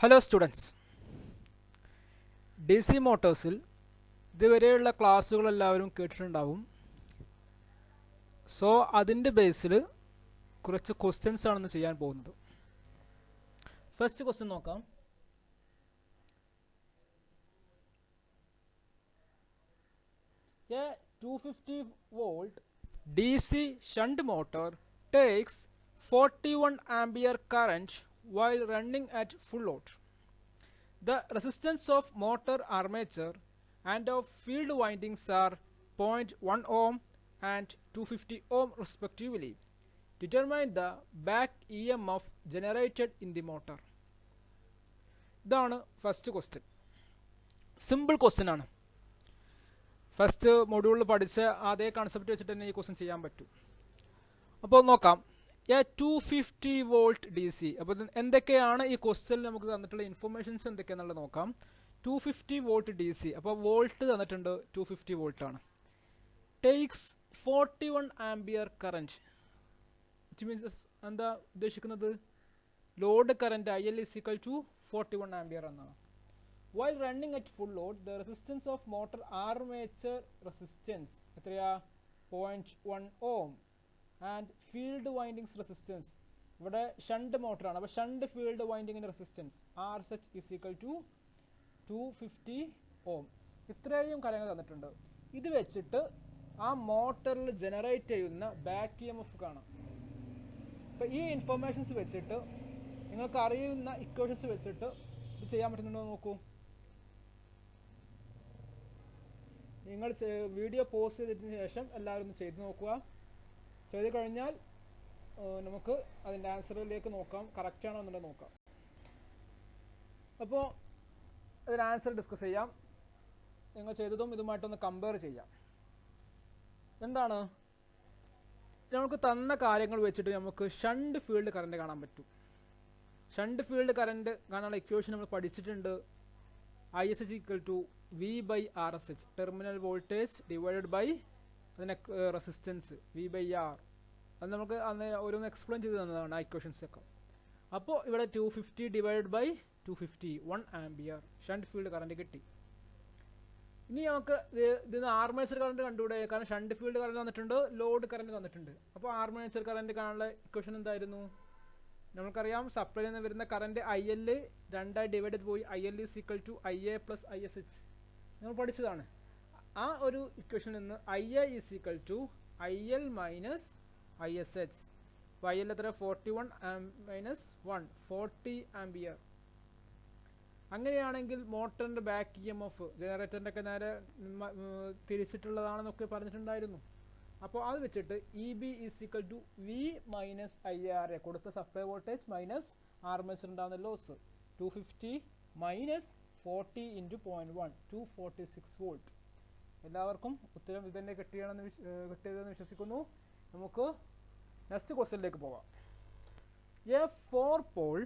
Hello students, D C മോട്ടോഴ്സിൽ ഇതുവരെയുള്ള ക്ലാസ്സുകളെല്ലാവരും കേട്ടിട്ടുണ്ടാവും. So അതിൻ്റെ ബേസിൽ കുറച്ച് ക്വസ്റ്റ്യൻസ് ആണെന്ന് ചെയ്യാൻ പോകുന്നത്. ഫസ്റ്റ് ക്വസ്റ്റ്യൻ നോക്കാം. A 250 volt DC shunt motor takes 41 ampere current while running at full load. The resistance of motor armature and of field windings are 0.1 ohm and 250 ohm respectively. Determine the back EMF generated in the motor. ഇതാണ് first question. Simple question ആണ്. First മൊഡ്യൂളിൽ പഠിച്ച അതേ concept വെച്ചിട്ട് തന്നെ ഈ question ചെയ്യാൻ പറ്റും. അപ്പോൾ നോക്കാം. 250 വോൾട്ട് ഡി സി. അപ്പോൾ എന്തൊക്കെയാണ് ഈ ക്വസ്റ്റ്യനിൽ നമുക്ക് തന്നിട്ടുള്ള ഇൻഫർമേഷൻസ് എന്തൊക്കെയാണെന്നുള്ളത് നോക്കാം. 250 വോൾട്ട് ഡി സി. അപ്പോൾ വോൾട്ട് തന്നിട്ടുണ്ട് 250 വോൾട്ട് ആണ്. Takes 41 ampere current. Which means എന്താ ഉദ്ദേശിക്കുന്നത്? ലോഡ് കറൻറ്റ് IL = 41 ആംബിയർ എന്നാണ്. While running at full load, the resistance of motor armature resistance എത്രയാ? 0.1 ohm and field windings resistance. ഇവിടെ shunt മോട്ടറാണ്. അപ്പോൾ shunt field വൈൻഡിങ്ങിൻ്റെ resistance RSH = 250 ohm. ഇത്രയും കാര്യങ്ങൾ തന്നിട്ടുണ്ട്. ഇത് വെച്ചിട്ട് ആ മോട്ടറിൽ ജനറേറ്റ് ചെയ്യുന്ന ബാക്ക് EMF കാണാം. അപ്പോൾ ഈ ഇൻഫർമേഷൻസ് വെച്ചിട്ട് നിങ്ങൾക്ക് അറിയുന്ന ഇക്വേഷൻസ് വെച്ചിട്ട് ഇത് ചെയ്യാൻ പറ്റുന്നുണ്ടോ നോക്കൂ. നിങ്ങൾ വീഡിയോ പോസ്റ്റ് ചെയ്തതിന് ശേഷം എല്ലാവരും ഒന്ന് ചെയ്ത് നോക്കുക. ചെയ്ത് കഴിഞ്ഞാൽ നമുക്ക് അതിൻ്റെ ആൻസറിലേക്ക് നോക്കാം, കറക്റ്റ് ആണോ എന്നുള്ളത് നോക്കാം. അപ്പോൾ അതിന് ആൻസർ ഡിസ്കസ് ചെയ്യാം. നിങ്ങൾ ചെയ്തതും ഇതുമായിട്ടൊന്ന് കമ്പയർ ചെയ്യാം. എന്താണ് നമുക്ക് തന്ന കാര്യങ്ങൾ വെച്ചിട്ട് നമുക്ക് ഷണ്ട് ഫീൽഡ് കറണ്ട് കാണാൻ പറ്റും. ഷണ്ട് ഫീൽഡ് കറണ്ട് കാണാനുള്ള ഇക്വേഷൻ നമ്മൾ പഠിച്ചിട്ടുണ്ട്. ISH = V/RSH, terminal voltage divided by അതിൻ്റെ റെസിസ്റ്റൻസ് V/R. അത് നമുക്ക് അന്ന് ഓരോന്ന് എക്സ്പ്ലെയിൻ ചെയ്ത് തന്നതാണ് ആ ഇക്വേഷൻസ് ഒക്കെ. അപ്പോൾ ഇവിടെ 250 / 250 1 ആംബിയർ ഷണ്ട് ഫീൽഡ് കറണ്ട് കിട്ടി. ഇനി നമുക്ക് ഇതിന് ആർമേച്ചർ കറണ്ട് കണ്ടുകൂടെ? കാരണം ഷണ്ട് ഫീൽഡ് കറണ്ട് തന്നിട്ടുണ്ട്, ലോഡ് കറണ്ട് തന്നിട്ടുണ്ട്. അപ്പോൾ ആർമേച്ചർ കറണ്ട് കാണാനുള്ള ഇക്വേഷൻ എന്തായിരുന്നു? നമുക്കറിയാം, സപ്ലൈയിൽ നിന്ന് വരുന്ന കറണ്ട് IL 2 ഡിവൈഡ് ചെയ്ത് പോയി. IL = IA + ISH നമ്മൾ പഠിച്ചതാണ്. ആ ഒരു ഇക്വേഷനിൽ നിന്ന് IA = IL - ISH. അപ്പോൾ IL എത്ര? 41 - 1 40 ആംബിയർ. അങ്ങനെയാണെങ്കിൽ മോട്ടറിൻ്റെ ബാക്ക് EMF ജനറേറ്ററിൻ്റെ ഒക്കെ നേരെ തിരിച്ചിട്ടുള്ളതാണെന്നൊക്കെ പറഞ്ഞിട്ടുണ്ടായിരുന്നു. അപ്പോൾ അത് വെച്ചിട്ട് EB = V - IR, കൊടുത്ത സപ്ലൈ വോൾട്ടേജ് മൈനസ് ആർമേച്ചർ ഉണ്ടാകുന്ന ലോസ്. 250 - 40 × 0.1 246 വോൾട്ട്. എല്ലാവർക്കും ഉത്തരം ഇതന്നെ കിട്ടിയതെന്ന് വിശ്വസിക്കുന്നു. നമുക്ക് നെക്സ്റ്റ് ക്വസ്റ്റ്യനിലേക്ക് പോകാം. A 4-pole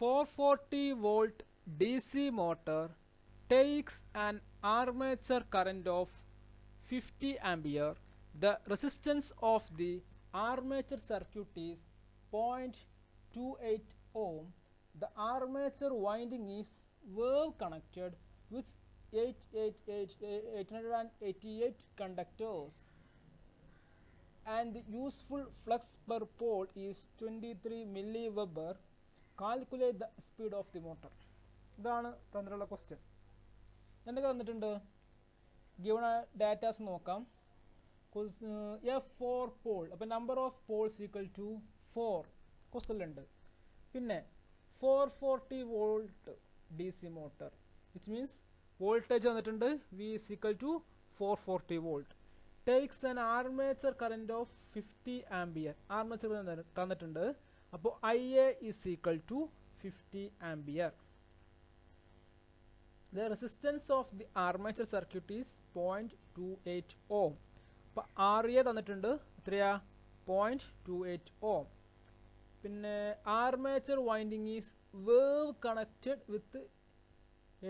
440 volt DC motor takes an armature current of 50 ampere. The resistance of the armature circuit is 0.28 ohm. The armature winding is wave connected with 888 conductors and the useful flux per pole is 23 milliweber. Calculate the speed of the motor. ഇതാണ് തന്നിട്ടുള്ള question. എന്തൊക്കെ തന്നിട്ടുണ്ട്? Given datas നോക്കാം. A4-pole, അപ്പോൾ number of Paul's = 4 ക്വസ്റ്റ്യനിലുണ്ട്. പിന്നെ 440 volt DC motor, which means voltage തന്നിട്ടുണ്ട്. V = 440 volt. Takes an armature current of 50 ampere. Armature തന്നിട്ടുണ്ട്. അപ്പോൾ IA = 50 ampere. The resistance of the armature circuit is 0.28 ohm. അപ്പോൾ RA തന്നിട്ടുണ്ട്. എത്രയാ? 0.28 ohm. പിന്നെ armature winding is wave connected with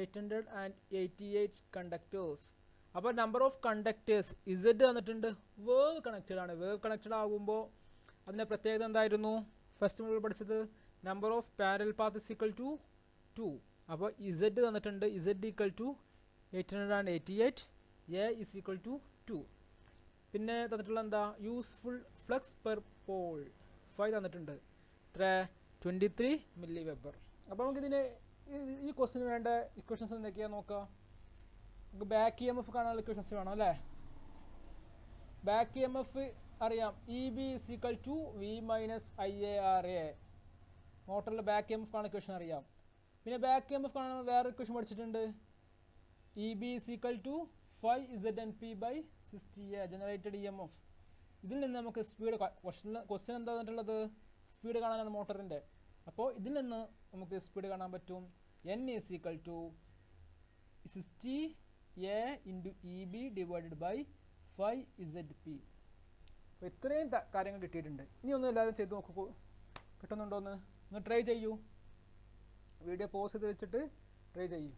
888 conductors. അപ്പോൾ number of conductors Z തന്നിട്ടുണ്ട്. Wave connected ആണ്. Wave connected ആകുമ്പോൾ അതിൻ്റെ പ്രത്യേകത എന്തായിരുന്നു? ഫസ്റ്റ് നമ്മൾ പഠിച്ചത് number of parallel path is equal to 2. അപ്പോൾ ഇസഡ് തന്നിട്ടുണ്ട്, Z equal to 888, A is equal to 2. പിന്നെ തന്നിട്ടുള്ള എന്താ, യൂസ്ഫുൾ ഫ്ലക്സ് പെർ പോൾ 5 തന്നിട്ടുണ്ട്, എത്ര 23 മില്ലി വെബർ. അപ്പോൾ നമുക്കിതിന് ഈ ക്വസ്റ്റിന് വേണ്ട ഇക്വേഷൻസ് എന്തൊക്കെയാണെന്ന് നോക്കാം. നമുക്ക് ബാക്ക് ഇ എം എഫ് കാണാനുള്ള ഇക്വേഷൻസ് വേണം അല്ലേ. ബാക്ക് ഇ എം എഫ് അറിയാം, E B is equal to V minus I A R A. മോട്ടറിൽ ബാക്ക് ഇ എം എഫ് കാണുന്ന ഇക്വേഷൻ അറിയാം. പിന്നെ ബാക്ക് ഇ എം എഫ് കാണാൻ വേറെ ഇക്വേഷൻ പഠിച്ചിട്ടുണ്ട്, E B is equal to 5ZNP/60A generated E M F. ഇതിൽ നിന്ന് നമുക്ക് സ്പീഡ്, ക്വസ്റ്റ്യൻ എന്താ തന്നിട്ടുള്ളത്, സ്പീഡ് കാണാനാണ് മോട്ടറിൻ്റെ. അപ്പോൾ ഇതിൽ നിന്ന് നമുക്ക് സ്പീഡ് കാണാൻ പറ്റും, N is equal to 60A into EB divided by 5ZP. അപ്പോൾ ഇത്രയും കാര്യങ്ങൾ കിട്ടിയിട്ടുണ്ട്. ഇനി ഒന്നും എല്ലാവരും ചെയ്ത് നോക്കൂ, കിട്ടുന്നുണ്ടോയെന്ന് ഒന്ന് ട്രൈ ചെയ്യൂ. വീഡിയോ പോസ് ചെയ്ത് വെച്ചിട്ട് ട്രൈ ചെയ്യൂ.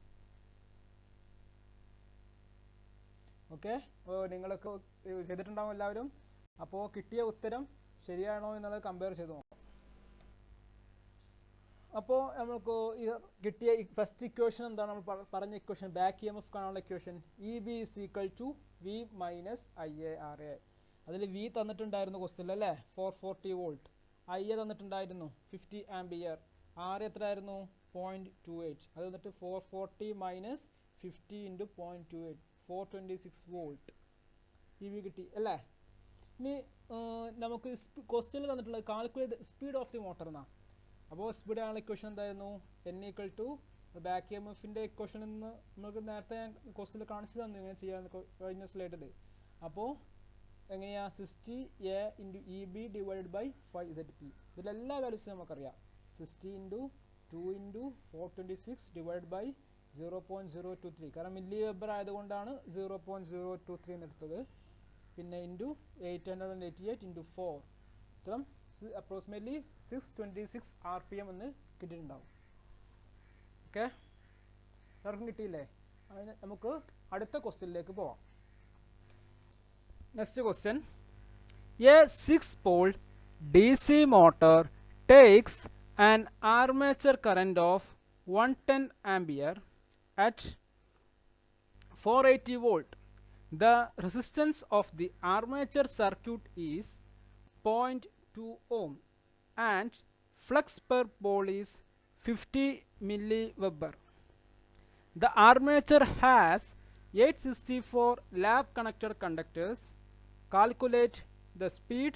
ഓക്കെ, അപ്പോൾ നിങ്ങളൊക്കെ ചെയ്തിട്ടുണ്ടാവും എല്ലാവരും. അപ്പോൾ കിട്ടിയ ഉത്തരം ശരിയാണോ എന്നുള്ളത് കമ്പയർ ചെയ്ത് നോക്കാം. അപ്പോൾ നമുക്ക് ഈ കിട്ടിയ ഫസ്റ്റ് ഇക്വേഷൻ എന്താണ്, നമ്മൾ പറഞ്ഞ equation back E M F കാണാനുള്ള equation, E B is equal to V minus I A R A. അതിൽ വി തന്നിട്ടുണ്ടായിരുന്നു ക്വസ്റ്റ്യൻ അല്ലേ, 440 വോൾട്ട്. ഐ എ തന്നിട്ടുണ്ടായിരുന്നു 50 ആംപിയർ. ആർ എത്രയായിരുന്നു 0.28. അത് വന്നിട്ട് 440 minus 50 into 0.28 426 volt E B കിട്ടി അല്ലേ. ഇനി നമുക്ക് ക്വസ്റ്റ്യനിൽ തന്നിട്ടുള്ളത് calculate speed of the motor എന്നാണ്. അപ്പോൾ സ്പീഡ് ആണുള്ള ഇക്വേഷൻ എന്തായിരുന്നു, N equal to back E എഫിൻ്റെ ഇക്വേഷനിൽ നിന്ന് നമുക്ക് നേരത്തെ ഞാൻ ക്വസ്റ്റ്യനിൽ കാണിച്ചു തന്നു ഇങ്ങനെ ചെയ്യാൻ കഴിഞ്ഞ സ്ലൈഡിൽ. അപ്പോൾ എങ്ങനെയാണ് 60A into E B divided by 5ZP. ഇതിലെല്ലാ വാല്യൂസും നമുക്കറിയാം. 60 ഇൻറ്റു 2 ഇൻറ്റു 426 ഡിവൈഡ് ബൈ 0.023, കാരണം മില്ലി വെബർ ആയതുകൊണ്ടാണ് 0.023 എന്നെടുത്തത്. പിന്നെ ഇൻറ്റു 888 ഇൻറ്റു 4, ഇത്രയും അപ്രോക്സിമേറ്റ്ലി 626 RPM എന്ന് കിട്ടിയിട്ടുണ്ടാവും. ഓക്കെ, എല്ലാവർക്കും കിട്ടിയില്ലേ. അതിന് നമുക്ക് അടുത്ത ക്വസ്റ്റ്യനിലേക്ക് പോവാം. Next question, A 6-pole DC motor takes an armature current of 110 ampere at 480 volt. The resistance of the armature circuit is 0.2 ohm and flux per pole is 50 milliweber. The armature has 864 lap connected conductors. Calculate the speed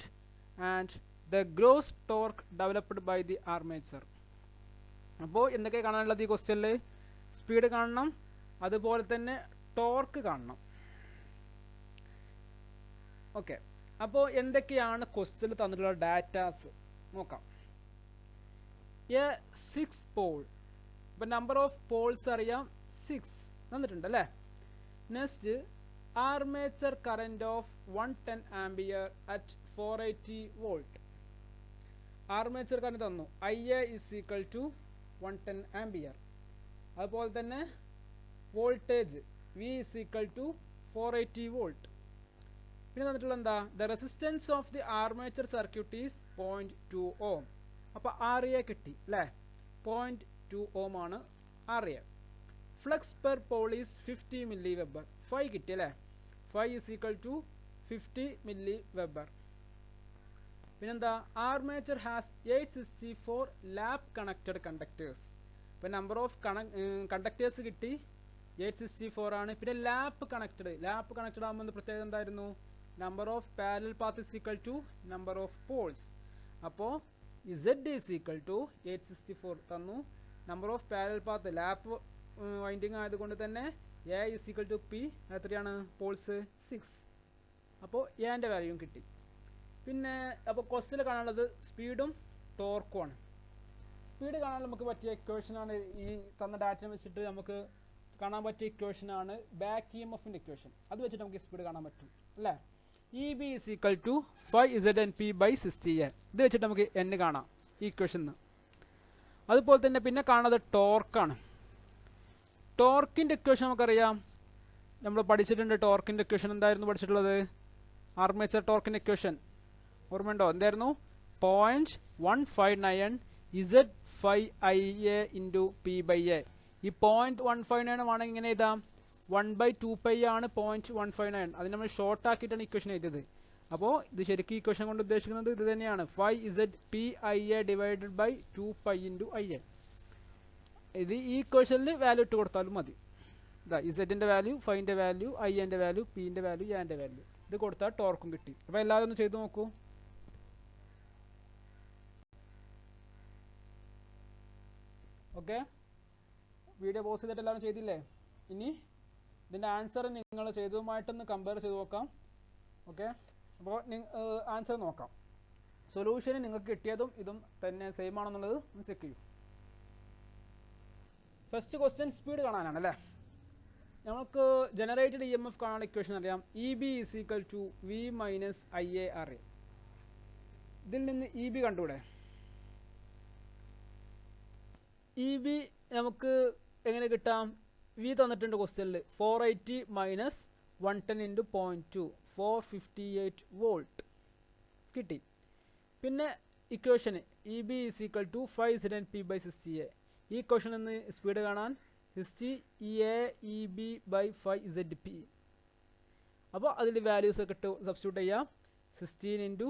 and the gross torque developed by the armature. അപ്പോൾ എന്തൊക്കെ കാണാനുള്ളത് ഈ ക്വസ്റ്റ്യനിൽ, speed കാണണം, അതുപോലെ തന്നെ torque കാണണം. Okay, അപ്പോൾ എന്തൊക്കെയാണ് ക്വസ്റ്റ്യനിൽ തന്നിട്ടുള്ള ഡാറ്റാസ് നോക്കാം. എ 6-pole, അപ്പോൾ നമ്പർ ഓഫ് പോൾസ് അറിയാം 6 തന്നിട്ടുണ്ട് അല്ലേ. Next armature current of 110 ampere at 480 volt. Armature current തന്നു, I A is equal to 110 ampere. അതുപോലെ തന്നെ voltage V is equal to 480 volt. പിന്നെ തന്നിട്ടുള്ള എന്താ, the resistance of the armature circuit is 0.2 ohm. അപ്പോൾ ആർ എ കിട്ടി അല്ലേ, 0.2 ohm ആണ് R A. Flux per pole is 50 milli weber. 5 കിട്ടി അല്ലേ, 5 is equal to 50 milli weber. പിന്നെന്താ, armature has 864 lap connected conductors. ഇപ്പോൾ നമ്പർ ഓഫ് കണ്ടക്ടേഴ്സ് കിട്ടി 864 ആണ്. പിന്നെ ലാപ്പ് കണക്റ്റഡ് ആകുമ്പോൾ പ്രത്യേകത എന്തായിരുന്നു, number of parallel path is equal to number of poles. അപ്പോൾ Z ഈസ് ഈക്വൽ ടു 864 തന്നു. Number of parallel path lap winding ആയതുകൊണ്ട് തന്നെ A is equal to P, എത്രയാണ് പോൾസ് 6. അപ്പോൾ എൻ്റെ വാല്യൂയും കിട്ടി. പിന്നെ അപ്പോൾ ക്വസ്റ്റ്യനിൽ കാണാനുള്ളത് സ്പീഡും ടോർക്കുമാണ്. സ്പീഡ് കാണാൻ നമുക്ക് പറ്റിയ ഇക്വേഷനാണ് ഈ തന്ന ഡാറ്റ വെച്ചിട്ട് നമുക്ക് കാണാൻ പറ്റിയ ഇക്വേഷനാണ് ബാക്ക് ഇ എം എഫിൻ്റെ ഇക്വേഷൻ. അത് വെച്ചിട്ട് നമുക്ക് സ്പീഡ് കാണാൻ പറ്റും അല്ലേ. E B is equal to 5ZNP/60A. ഇത് വെച്ചിട്ട് നമുക്ക് N കാണാം ഈ ഇക്വേഷന്. അതുപോലെ തന്നെ പിന്നെ കാണുന്നത് ടോർക്കാണ്. ടോർക്കിൻ്റെ ഇക്വേഷൻ നമുക്കറിയാം, നമ്മൾ പഠിച്ചിട്ടുണ്ട്. ടോർക്കിൻ്റെ ഇക്വേഷൻ എന്തായിരുന്നു പഠിച്ചിട്ടുള്ളത്, ആർമേച്ചർ ടോർക്കിൻ്റെ ഇക്വേഷൻ ഓർമ്മയുണ്ടോ, എന്തായിരുന്നു 0.159 2π(IA) ഇൻറ്റു P/A. ഈ 0.159 ആണെങ്കിൽ ഇങ്ങനെ എഴുതാം, 1/2π ആണ് 0.159. അതിന് നമ്മൾ ഷോർട്ട് ആക്കിയിട്ടാണ് ഇക്വേഷൻ എഴുതിയത്. അപ്പോൾ ഇത് ശരിക്കും ഇക്വേഷൻ കൊണ്ട് ഉദ്ദേശിക്കുന്നത് ഇത് തന്നെയാണ്, 5ZPIA divided by 2π into IA. ഇത് ഈ ഇക്വേഷനിൽ വാല്യൂ ഇട്ട് കൊടുത്താലും മതി. ഇതാ ഇസെഡിൻ്റെ വാല്യൂ, ഫൈൻ്റെ വാല്യൂ, ഐൻ്റെ വാല്യൂ, പിൻ്റെ വാല്യൂ, എൻ്റെ വാല്യൂ. ഇത് കൊടുത്താൽ ടോർക്കും കിട്ടി. അപ്പോൾ എല്ലാവരും ഒന്ന് ചെയ്ത് നോക്കൂ. ഓക്കെ, വീഡിയോ പോസ് ചെയ്തിട്ട് എല്ലാവരും ചെയ്തില്ലേ? ഇനി ഇതിൻ്റെ ആൻസർ നിങ്ങൾ ചെയ്തതുമായിട്ടൊന്ന് കമ്പയർ ചെയ്ത് നോക്കാം. ഓക്കെ, അപ്പോൾ ആൻസർ നോക്കാം. സൊല്യൂഷന് നിങ്ങൾക്ക് കിട്ടിയതും ഇതും തന്നെ സെയിം ആണെന്നുള്ളത് ഒന്ന് ചെക്ക് ചെയ്യൂ. ഫസ്റ്റ് ക്വസ്റ്റ്യൻ സ്പീഡ് കാണാനാണ് അല്ലേ. നമുക്ക് ജനറേറ്റഡ് EMF കാണാനുള്ള ഇക്വേഷൻ അറിയാം, EB = V - IA അറിയാം. ഇതിൽ നിന്ന് EB കണ്ടൂടെ? EB നമുക്ക് എങ്ങനെ കിട്ടാം? V തന്നിട്ടുണ്ട് ക്വസ്റ്റ്യനിൽ, 480 - 110 × 0.2 458 വോൾട്ട് കിട്ടി. പിന്നെ ഇക്വേഷന് EB = 5ZP/60A. ഈ ഇക്വേഷനിൽ നിന്ന് സ്പീഡ് കാണാൻ 60A/EB/5ZP. അപ്പോൾ അതിൽ വാല്യൂസ് ഒക്കെ ഇട്ട് സബ്സ്റ്റിറ്റ്യൂട്ട് ചെയ്യാം. 16 ×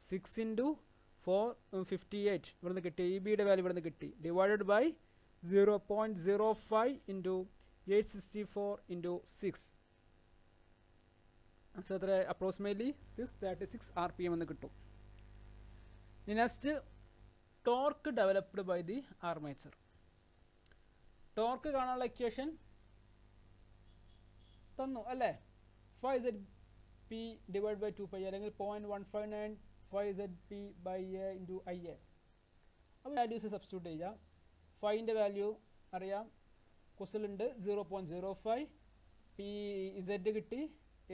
6 × 458 ഇവിടുന്ന് കിട്ടി, EBയുടെ വാല്യൂ ഇവിടുന്ന് കിട്ടി, ഡിവൈഡഡ് ബൈ 0.05 × 864 × 6. ആൻസർ എത്ര? അപ്രോക്സിമേറ്റ്ലി 636 RPM എന്ന് കിട്ടും. Next, torque developed by the armature. Torque കാണാനുള്ള ഇക്വേഷൻ തന്നു അല്ലേ, 5ZP ഡിവൈഡ് ബൈ 2π അല്ലെങ്കിൽ 0.159 5ZP/A × IA. അപ്പോൾ വാല്യൂസ് സബ്സ്റ്റിറ്റ്യൂട്ട് ചെയ്യാം. ഫൈൻ്റെ വാല്യൂ അറിയാം, ക്വസ്റ്റ്യനിലുണ്ട് 0.05, PZ കിട്ടി,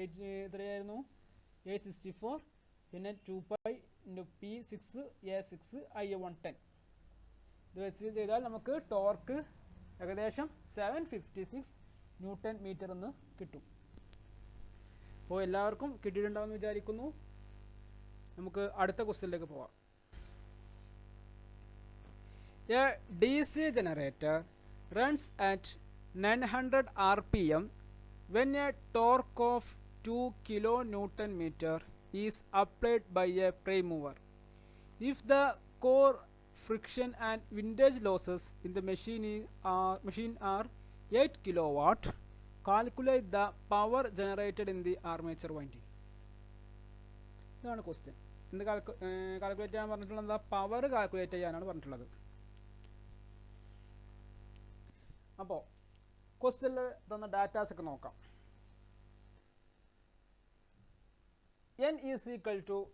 എത്രയായിരുന്നു? 864, പിന്നെ 2π × P6 A6 IA 110. ഇത് വെച്ച് ചെയ്താൽ നമുക്ക് ടോർക്ക് ഏകദേശം 756 ന്യൂട്ടൺ മീറ്റർ എന്ന് കിട്ടും. അപ്പോൾ എല്ലാവർക്കും കിട്ടിയിട്ടുണ്ടാവുമെന്ന് വിചാരിക്കുന്നു. നമുക്ക് അടുത്ത ക്വസ്റ്റ്യനിലേക്ക് പോവാം. A DC generator runs at 900 RPM when a torque of 2 kN is applied by a prime mover. If the core friction and windage losses in the machine are 8 kilowatt, calculate the power generated in the armature winding. ഇതാണ് question. എന്ത് calculate ചെയ്യാൻ പറഞ്ഞിട്ടുള്ളത്? എന്താ? Power calculate ചെയ്യാനാണ് പറഞ്ഞിട്ടുള്ളത്. അപ്പോൾ ക്വസ്റ്റ്യനിൽ തന്ന ഡാറ്റാസ് ഒക്കെ നോക്കാം. N =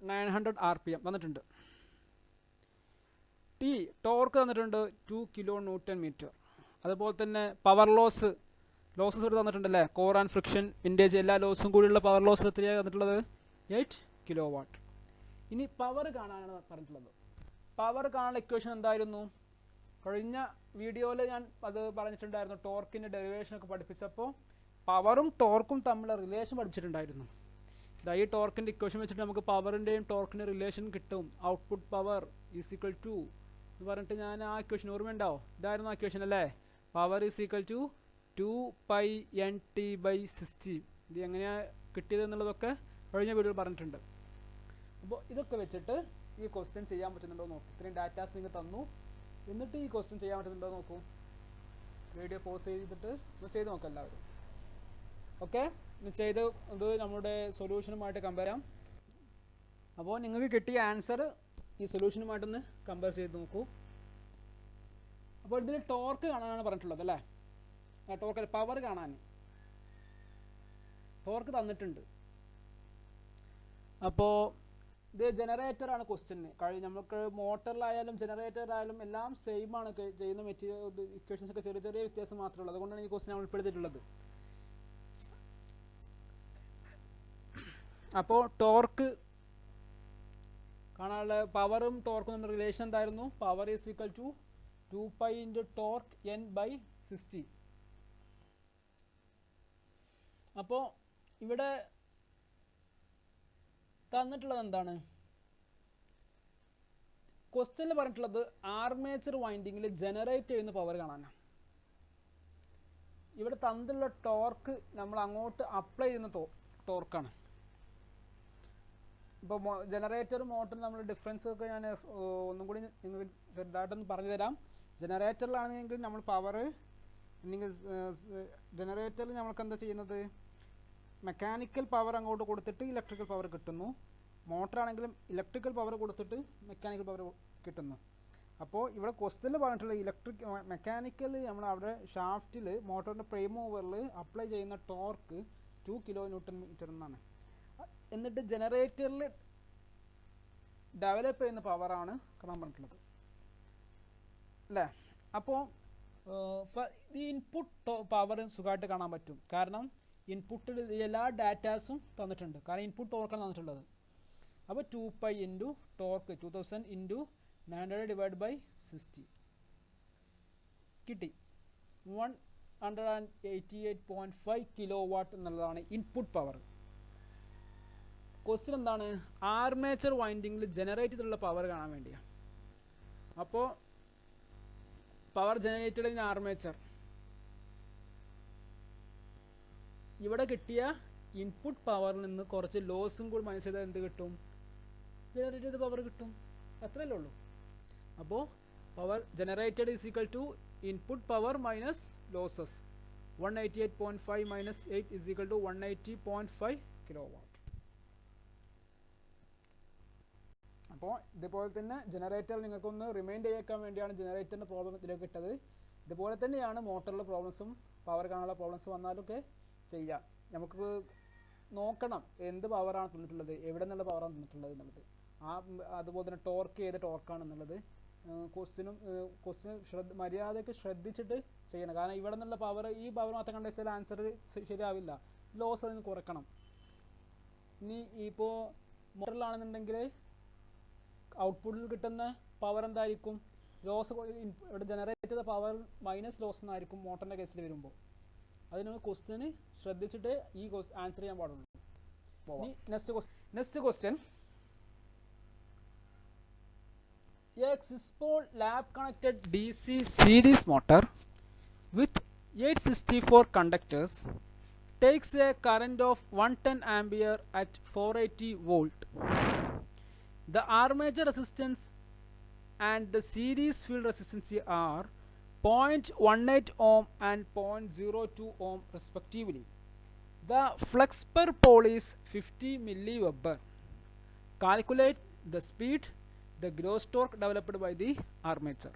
900 RPM തന്നിട്ടുണ്ട്. T ടോർക്ക് തന്നിട്ടുണ്ട് 2 kN. അതുപോലെ തന്നെ പവർ ലോസസ് ഇവിടെ തന്നിട്ടുണ്ടല്ലേ, കോർ ആൻഡ് ഫ്രിക്ഷൻ, വിൻറ്റേജ്, എല്ലാ ലോസും കൂടിയുള്ള പവർ ലോസ് എത്രയാണ് തന്നിട്ടുള്ളത്? 8 കിലോവാട്ട്. ഇനി പവർ കാണാനാണ് പറഞ്ഞിട്ടുള്ളത്. പവർ കാണാനുള്ള ഇക്വേഷൻ എന്തായിരുന്നു? കഴിഞ്ഞ വീഡിയോയിൽ ഞാൻ അത് പറഞ്ഞിട്ടുണ്ടായിരുന്നു. ടോർക്കിൻ്റെ ഡെറിവേഷൻ ഒക്കെ പഠിപ്പിച്ചപ്പോൾ പവറും ടോർക്കും തമ്മിലുള്ള റിലേഷൻ പഠിപ്പിച്ചിട്ടുണ്ടായിരുന്നു. ഈ ടോർക്കിൻ്റെ ഇക്വേഷൻ വെച്ചിട്ട് നമുക്ക് പവറിൻ്റെയും ടോർക്കിൻ്റെ റിലേഷൻ കിട്ടും. ഔട്ട്പുട്ട് പവർ = എന്ന് പറഞ്ഞിട്ട് ഞാൻ ആ ഇക്വേഷൻ ഓർമ്മയുണ്ടാവും. ഇതായിരുന്നു ആ ഇക്വേഷൻ അല്ലേ, പവർ = 2πNT/60. ഇത് എങ്ങനെയാണ് കിട്ടിയത് എന്നുള്ളതൊക്കെ കഴിഞ്ഞ വീഡിയോയിൽ പറഞ്ഞിട്ടുണ്ട്. അപ്പോൾ ഇതൊക്കെ വെച്ചിട്ട് ഈ ക്വസ്റ്റ്യൻ ചെയ്യാൻ പറ്റുന്നുണ്ടോ നോക്കും. ഇത്രയും ഡാറ്റാസ് നിങ്ങൾ തന്നു, എന്നിട്ട് ഈ ക്വസ്റ്റ്യൻ ചെയ്യാൻ പറ്റുന്നുണ്ടോ നോക്കൂ. വീഡിയോ പോസ് ചെയ്തിട്ട് ചെയ്ത് നോക്കാം എല്ലാവരും. ഓക്കെ, ചെയ്ത് ഇത് നമ്മുടെ സൊല്യൂഷനുമായിട്ട് കമ്പയർ ചെയ്യാം. അപ്പോൾ നിങ്ങൾക്ക് കിട്ടിയ ആൻസർ ഈ സൊല്യൂഷനുമായിട്ടൊന്ന് കമ്പയർ ചെയ്ത് നോക്കൂ. അപ്പോൾ ഇതിൽ ടോർക്ക് കാണാനാണ് പറഞ്ഞിട്ടുള്ളത് അല്ലേ. ടോർക്ക് പവർ കാണാൻ ടോർക്ക് തന്നിട്ടുണ്ട്. അപ്പോൾ ഇത് ജനറേറ്ററാണ് ക്വസ്റ്റ്യന്. നമുക്ക് മോട്ടറിലായാലും ജനറേറ്ററിലായാലും എല്ലാം സെയിം ആണ് ചെയ്യുന്ന മെറ്റീരിയൽ. ഇക്വേഷൻസ് ഒക്കെ ചെറിയ ചെറിയ വ്യത്യാസം മാത്രമേ ഉള്ളൂ. അതുകൊണ്ടാണ് ഈ ക്വസ്റ്റ്യൻ ഉൾപ്പെടുത്തിയിട്ടുള്ളത്. അപ്പോൾ ടോർക്ക് കാണാനുള്ള പവറും ടോർക്കും തമ്മിൽ റിലേഷൻ എന്തായിരുന്നു? Power = 2π × torque N/60. അപ്പോൾ ഇവിടെ തന്നിട്ടുള്ളത് എന്താണ്? ക്വസ്റ്റ്യനിൽ പറഞ്ഞിട്ടുള്ളത് ആർമേച്ചർ വൈൻഡിങ്ങിൽ ജനറേറ്റ് ചെയ്യുന്ന പവർ കാണാനാണ്. ഇവിടെ തന്നിട്ടുള്ള ടോർക്ക് നമ്മൾ അങ്ങോട്ട് അപ്ലൈ ചെയ്യുന്ന ടോർക്കാണ്. ഇപ്പോൾ ജനറേറ്റർ മോട്ടർ നമ്മൾ ഡിഫറൻസ് ഒക്കെ ഞാൻ ഒന്നും കൂടി നിങ്ങൾക്ക് ചെറുതായിട്ടൊന്ന് പറഞ്ഞു തരാം. ജനറേറ്ററിലാണെങ്കിൽ നമ്മൾ പവർ ജനറേറ്ററിൽ നമ്മൾക്ക് എന്താ ചെയ്യുന്നത്, മെക്കാനിക്കൽ പവർ അങ്ങോട്ട് കൊടുത്തിട്ട് ഇലക്ട്രിക്കൽ പവർ കിട്ടുന്നു. മോട്ടറാണെങ്കിലും ഇലക്ട്രിക്കൽ പവർ കൊടുത്തിട്ട് മെക്കാനിക്കൽ പവർ കിട്ടുന്നു. അപ്പോൾ ഇവിടെ ക്വസ്റ്റ്യനിൽ പറഞ്ഞിട്ടുള്ള മെക്കാനിക്കൽ നമ്മൾ അവിടെ ഷാഫ്റ്റിൽ മോട്ടറിൻ്റെ പ്രൈം മൂവറിൽ അപ്ലൈ ചെയ്യുന്ന ടോർക്ക് 2 kN എന്നാണ്. എന്നിട്ട് ജനറേറ്ററിൽ ഡെവലപ്പ് ചെയ്യുന്ന പവറാണ് കാണാൻ പറഞ്ഞിട്ടുള്ളത് അല്ലേ. അപ്പോൾ ഈ ഇൻപുട്ട് പവർ സുഖമായിട്ട് കാണാൻ പറ്റും. കാരണം ഇൻപുട്ടിൽ എല്ലാ ഡാറ്റാസും തന്നിട്ടുണ്ട്. കാരണം ഇൻപുട്ട് ടോർക്കാണ് തന്നിട്ടുള്ളത്. അപ്പോൾ 2π into torque 2000 into 900 divide by 60 കിട്ടി. 188.5 kW എന്നുള്ളതാണ് ഇൻപുട്ട് പവർ. ക്വസ്റ്റ്യൻ എന്താണ്, ആർമേച്ചർ വൈൻഡിങ്ങിൽ ജനറേറ്റ് ചെയ്തിട്ടുള്ള പവർ കാണാൻ വേണ്ടിയാണ്. അപ്പോൾ പവർ ജനറേറ്റഡ് ഇൻ ആർമേച്ചർ, ഇവിടെ കിട്ടിയ ഇൻപുട്ട് പവറിൽ നിന്ന് കുറച്ച് ലോസും കൂടി മൈനസ് ചെയ്താൽ എന്ത് കിട്ടും, ജനറേറ്റ് ചെയ്ത പവർ കിട്ടും. അത്രയല്ലേ ഉള്ളൂ. അപ്പോൾ power generated is equal to input power minus losses. 188.5 minus 8 is equal to 180.5 kW. അപ്പോൾ ഇതുപോലെ തന്നെ ജനറേറ്റർ നിങ്ങൾക്കൊന്ന് റിമൈൻഡ് ചെയ്യാൻ വേണ്ടിയാണ് ജനറേറ്ററിൻ്റെ പ്രോബ്ലം ഇതിലേക്ക് ഇട്ടത്. ഇതുപോലെ തന്നെയാണ് മോട്ടറിലെ പ്രോബ്ലംസും പവർ കാണാനുള്ള പ്രോബ്ലംസ് വന്നാലൊക്കെ ചെയ്യാം. നമുക്ക് നോക്കണം എന്ത് പവറാണ് തന്നിട്ടുള്ളത്, എവിടെ നിന്നുള്ള പവറാണ് തന്നിട്ടുള്ളത് എന്നുള്ളത്. അതുപോലെ തന്നെ ടോർക്ക് ഏത് ടോർക്കാണെന്നുള്ളത് ക്വസ്റ്റ്യൻ മര്യാദയ്ക്ക് ശ്രദ്ധിച്ചിട്ട് ചെയ്യണം. കാരണം ഇവിടെ നിന്നുള്ള പവർ ഈ പവർ മാത്രം കണ്ടു വെച്ചാൽ ആൻസർ ശരിയാവില്ല. ലോസ് അതിന് കുറക്കണം. ഇനി ഇപ്പോൾ മോട്ടറിലാണെന്നുണ്ടെങ്കിൽ ഔട്ട്പുട്ടിൽ കിട്ടുന്ന പവർ എന്തായിരിക്കും, ലോസ് ഇവിടെ ജനറേറ്റ് ചെയ്ത പവർ മൈനസ് ലോസ് എന്നായിരിക്കും മോട്ടറിൻ്റെ കേസിൽ വരുമ്പോൾ. അതിന് ക്വസ്റ്റ്യന് ശ്രദ്ധിച്ചിട്ട് ഈ ആൻസർ ചെയ്യാൻ പാടുള്ളൂ. Next question, a 6-pole lap connected DC series motor with 864 conductors takes a current of 110 ampere at 480 volt. The armature resistance and the series field resistance are 0.18 ohm and 0.02 ohm respectively. The flux per pole is 50 milliweber. Calculate the speed, the gross torque developed by the armature.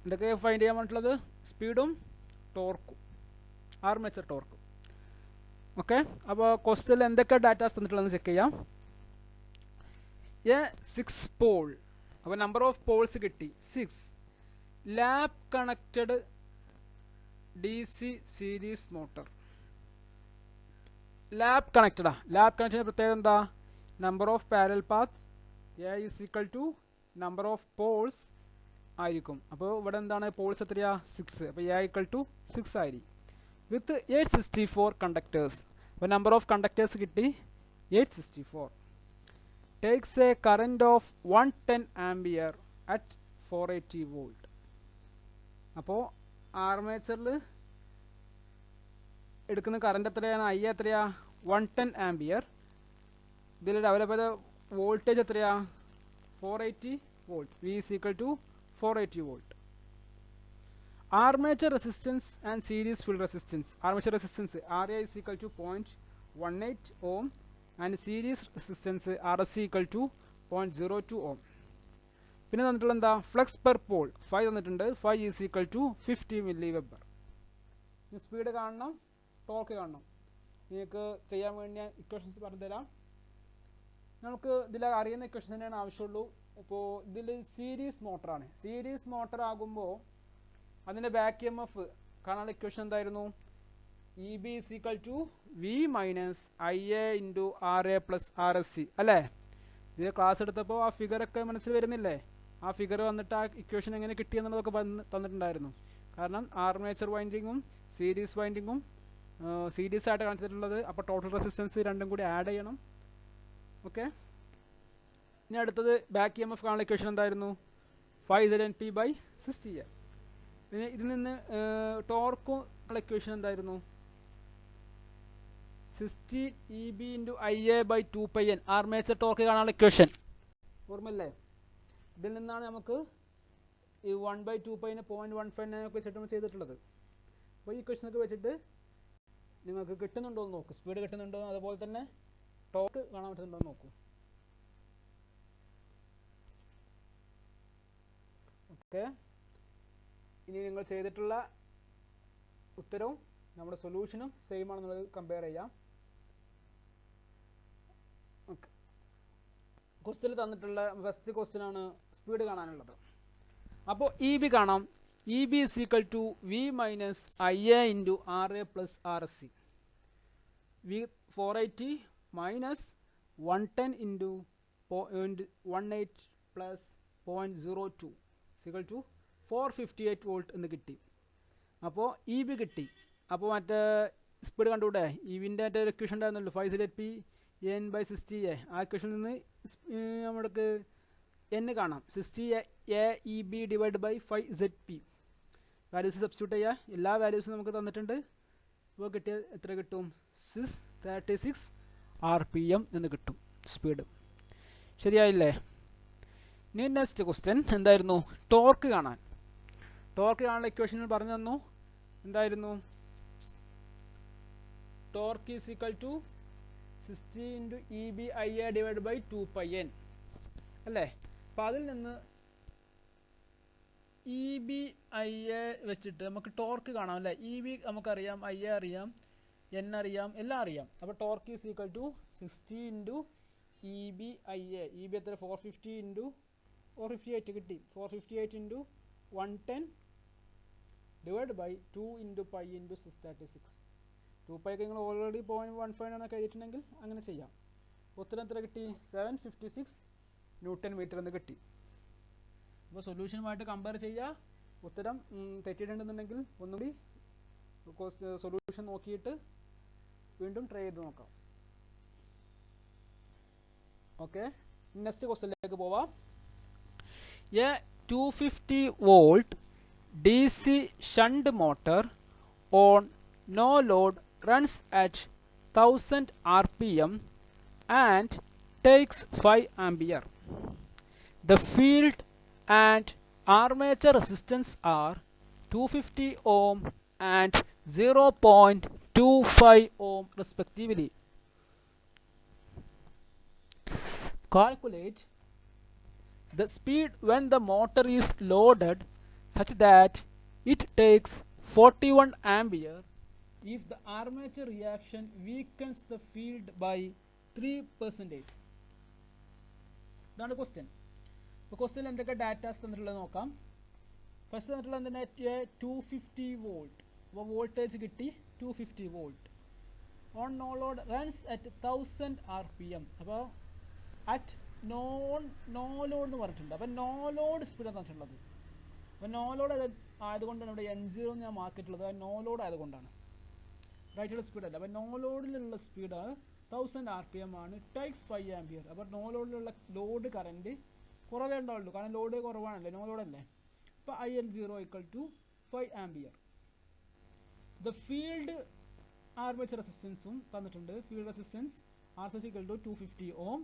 എന്തൊക്കെ find ചെയ്യാൻ പറ്റുള്ളത്, സ്പീഡും ടോർക്കും, armature ടോർക്കും. Okay, അപ്പോൾ ക്വസ്റ്റ്യനിൽ എന്തൊക്കെ datas തന്നിട്ടുള്ളതെന്ന് check ചെയ്യാം. 6 Paul, അപ്പോൾ number of poles കിട്ടി 6. Lap connected DC series motor. Lap കണക്റ്റഡാ. ലാപ്പ് കണക്ഷൻ്റെ പ്രത്യേകത എന്താ, number of parallel path A is equal to number of poles ആയിരിക്കും. അപ്പോൾ ഇവിടെ എന്താണ് പോൾസ് എത്രയാ, 6. അപ്പോൾ A equal to 6 ആയിരിക്കും. വിത്ത് 864 കണ്ടക്ടേഴ്സ്. അപ്പോൾ നമ്പർ ഓഫ് കണ്ടക്ടേഴ്സ് കിട്ടി 864. Takes A current of 110 ampere at 480 volt. അപ്പോൾ ആർമേച്ചറിൽ എടുക്കുന്ന കറൻറ്റ് എത്രയാണ്, I എത്രയാ, 110 ആംപിയർ. ഇതിൽ ഡെവലപ്പ് ചെയ്ത വോൾട്ടേജ് എത്രയാ, 480 volt. V is equal to 480 volt. Armature resistance and series field resistance. Armature resistance RA is equal to 0.18 ohm and series resistance RSC equal to 0.02 ohm. പിന്നെ തന്നിട്ടുള്ള എന്താ, flux per Paul 5 തന്നിട്ടുണ്ട്. 5 is equal to 50 milliweber. Speed കാണണം, torque കാണണം. നിങ്ങൾക്ക് ചെയ്യാൻ വേണ്ടി ഞാൻ ഇക്വേഷൻസ് പറഞ്ഞു തരാം. നമുക്ക് ഇതിൽ അറിയുന്ന ഇക്വേഷൻ തന്നെയാണ് ആവശ്യമുള്ളൂ. ഇപ്പോൾ ഇതിൽ സീരീസ് മോട്ടറാണ്. സീരീസ് മോട്ടർ ആകുമ്പോൾ അതിൻ്റെ ബാക്ക് EMF കാണാനുള്ള ഇക്വേഷൻ എന്തായിരുന്നു, EB is equal to V minus IA into RA plus RSC അല്ലേ. ഇത് ക്ലാസ് എടുത്തപ്പോൾ ആ ഫിഗറൊക്കെ മനസ്സിൽ വരുന്നില്ലേ, ആ ഫിഗർ വന്നിട്ട് ആ ഇക്വേഷൻ എങ്ങനെ കിട്ടിയെന്നുള്ളതൊക്കെ തന്നിട്ടുണ്ടായിരുന്നു. കാരണം ആർമേച്ചർ വൈൻഡിങ്ങും സീരീസ് വൈൻഡിങ്ങും സീരീസ് ആയിട്ട് കാണിച്ചിട്ടുള്ളത്. അപ്പോൾ ടോട്ടൽ റെസിസ്റ്റൻസ് രണ്ടും കൂടി ആഡ് ചെയ്യണം. ഓക്കെ, ഇനി അടുത്തത് ബാക്ക് EMF കാണാനുള്ള ഇക്വേഷൻ എന്തായിരുന്നു? 5ZNP/60A. പിന്നെ ഇതിൽ നിന്ന് ടോർക്കും ഉള്ള ഇക്വേഷൻ എന്തായിരുന്നു? 60 EB × IA/2πn. ആർമേച്ചർ ടോർക്ക് കാണാനുള്ള ഇക്വേഷൻ ഓർമ്മയില്ലേ? ഇതിൽ നിന്നാണ് നമുക്ക് ഈ 1/2π 0.15 വെച്ചിട്ട് നമ്മൾ ചെയ്തിട്ടുള്ളത്. അപ്പോൾ ഈ ഇക്വേഷനൊക്കെ വെച്ചിട്ട് നിങ്ങൾക്ക് കിട്ടുന്നുണ്ടോ എന്ന് നോക്കൂ, സ്പീഡ് കിട്ടുന്നുണ്ടോ, അതുപോലെ തന്നെ ടോർക്ക് കാണാൻ പറ്റുന്നുണ്ടോ എന്ന് നോക്കൂ. ഓക്കെ, ഇനി നിങ്ങൾ ചെയ്തിട്ടുള്ള ഉത്തരവും നമ്മുടെ സൊല്യൂഷനും സെയിം ആണെന്നുള്ളത് കമ്പയർ ചെയ്യാം. ഓക്കെ, ക്വസ്റ്റ്യനിൽ തന്നിട്ടുള്ള ഫസ്റ്റ് ക്വസ്റ്റ്യൻ ആണ് സ്പീഡ് കാണാനുള്ളത്. അപ്പോൾ EB കാണാം. EB = V - IA × RA + RSC. V 480 - 110 × 0.18 + 0.02 = 458 volt എന്ന് കിട്ടി. അപ്പോൾ EB കിട്ടി. അപ്പോൾ മറ്റേ സ്പീഡ് കണ്ടുകൂടെ? EBൻ്റെ മറ്റേ ഇക്വേഷൻ ഉണ്ടായിരുന്നല്ലോ, 5ZPN/60A. ആ ഇക്വേഷനിൽ നിന്ന് നമ്മൾക്ക് n കാണാം. 60AEB / 5ZP. വാല്യൂസ് സബ്സ്റ്റിറ്റ്യൂട്ട് ചെയ്യുക. എല്ലാ വാല്യൂസും നമുക്ക് തന്നിട്ടുണ്ട്. ഇപ്പോൾ കിട്ടിയ എത്ര കിട്ടും? 636 RPM എന്ന് കിട്ടും സ്പീഡ്. ശരിയായില്ലേ? ഇനി നെക്സ്റ്റ് ക്വസ്റ്റ്യൻ എന്തായിരുന്നു? ടോർക്ക് കാണാൻ. ടോർക്ക് കാണാനുള്ള ഇക്വേഷനിൽ പറഞ്ഞു തന്നു. എന്തായിരുന്നു? ടോർക്ക് = 60 × EB/IA / 2πn അല്ലേ? അപ്പോൾ അതിൽ നിന്ന് EB/IA വെച്ചിട്ട് നമുക്ക് ടോർക്ക് കാണാം അല്ലേ? EB നമുക്കറിയാം, IA അറിയാം, N അറിയാം, എല്ലാം അറിയാം. അപ്പോൾ ടോർക്ക് = 60 × EB/IA. EB എത്ര? 450 × 458 കിട്ടി. 458 × 110 / 2 × π × 636. 2π ഒക്കെ നിങ്ങൾ ഓൾറെഡി 0.15 എന്നൊക്കെ എഴുതിയിട്ടുണ്ടെങ്കിൽ അങ്ങനെ ചെയ്യാം. ഉത്തരം എത്ര കിട്ടി? 756 Nm എന്ന് കിട്ടി. അപ്പോൾ സൊല്യൂഷനുമായിട്ട് കമ്പയർ ചെയ്യുക. ഉത്തരം തെറ്റിയിട്ടുണ്ടെന്നുണ്ടെങ്കിൽ ഒന്നുകൂടി സൊല്യൂഷൻ നോക്കിയിട്ട് വീണ്ടും ട്രൈ ചെയ്ത് നോക്കാം. ഓക്കെ, നെക്സ്റ്റ് ക്വസ്റ്റ്യനിലേക്ക് പോവാം. A 250 volt DC shunt motor on no load runs at 1000 RPM and takes 5 ampere. The field and armature resistance are 250 ohm and 0.25 ohm respectively. Calculate the speed when the motor is loaded such that it takes 41 ampere if the armature reaction weakens the field by 3%. ഇതാണ് question. അപ്പോൾ ക്വസ്റ്റ്യനിൽ എന്തൊക്കെ datas തന്നിട്ടുള്ളത് നോക്കാം. First തന്നിട്ടുള്ള എന്താണ്? 250 volt. അപ്പോൾ voltage കിട്ടി 250 volt. On no load runs at 1000 RPM. അപ്പോൾ അറ്റ് നോ ലോഡ് എന്ന് പറഞ്ഞിട്ടുണ്ട്. അപ്പോൾ നോ ലോഡ് സ്പീഡാണ് തന്നിട്ടുള്ളത്. അപ്പോൾ നോ ലോഡ് ആയതുകൊണ്ടാണ് ഇവിടെ N0 ഞാൻ മാർക്കിട്ടുള്ളത്. നോ ലോഡ് ആയതുകൊണ്ടാണ്, റൈറ്റുള്ള സ്പീഡല്ല. അപ്പോൾ നോ ലോഡിലുള്ള സ്പീഡ് 1000 RPM ആണ്. Takes 5 ampere. അപ്പോൾ നോ ലോഡിലുള്ള ലോഡ് കറൻറ്റ് കുറവേ ഉണ്ടാവുള്ളൂ, കാരണം ലോഡ് കുറവാണല്ലേ, നോ ലോഡല്ലേ. അപ്പോൾ IL0 = 5 ampere. The field armature റെസിസ്റ്റൻസും തന്നിട്ടുണ്ട്. Field resistance RC = 250 ohm.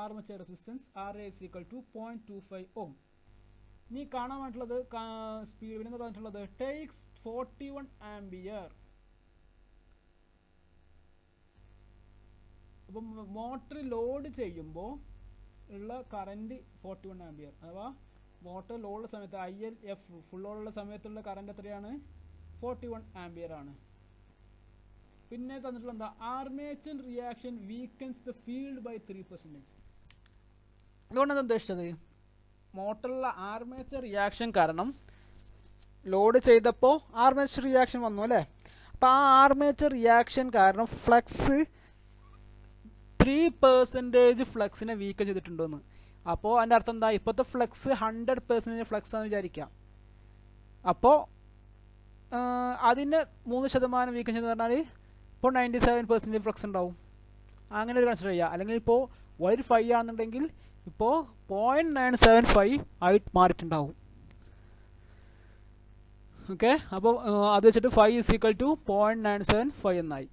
Armature resistance RA = 0.25 ohm. ഇനി കാണാനായിട്ടുള്ളത് സ്പീഡ് തന്നിട്ടുള്ളത് ടേക്സ് 41 ആംപിയർ. അപ്പം മോട്ടർ ലോഡ് ചെയ്യുമ്പോൾ ഉള്ള കറൻറ്റ് 41 ആംപിയർ. അഥവാ മോട്ടർ ലോഡുള്ള സമയത്ത് ILF ഫുൾ ലോഡുള്ള സമയത്തുള്ള കറൻറ്റ് എത്രയാണ്? 41 ആംപിയർ ആണ്. പിന്നെ തന്നിട്ടുള്ള എന്താ? Armature reaction weakens the field by 3%. അതുകൊണ്ടാണ് ഉദ്ദേശിച്ചത്, മോട്ടറിലുള്ള ആർമേച്ചർ റിയാക്ഷൻ കാരണം ലോഡ് ചെയ്തപ്പോൾ ആർമേച്ചർ റിയാക്ഷൻ വന്നു അല്ലേ. അപ്പോൾ ആ ആർമേച്ചർ റിയാക്ഷൻ കാരണം ഫ്ലക്സ് 3% ഫ്ലക്സിനെ വീക്കൻ ചെയ്തിട്ടുണ്ടോയെന്ന്. അപ്പോൾ അതിൻ്റെ അർത്ഥം എന്താ? ഇപ്പോഴത്തെ ഫ്ലക്സ് 100% ഫ്ലക്സ് ആണെന്ന് വിചാരിക്കാം. അപ്പോൾ അതിന് 3% വീക്കൻ ചെയ്തെന്ന് പറഞ്ഞാൽ ഇപ്പോൾ 97% ഫ്ലക്സ് ഉണ്ടാവും. അങ്ങനെ ഒരു കൺസിഡർ ചെയ്യുക. അല്ലെങ്കിൽ ഇപ്പോൾ വയർ 5 ആണെന്നുണ്ടെങ്കിൽ ഇപ്പോൾ 0.975 ആയിട്ട് മാറിയിട്ടുണ്ടാവും. ഓക്കെ, അപ്പോൾ അത് വെച്ചിട്ട് 5 ഈസ് ഈക്വൽ ടു 0.975 എന്നായി.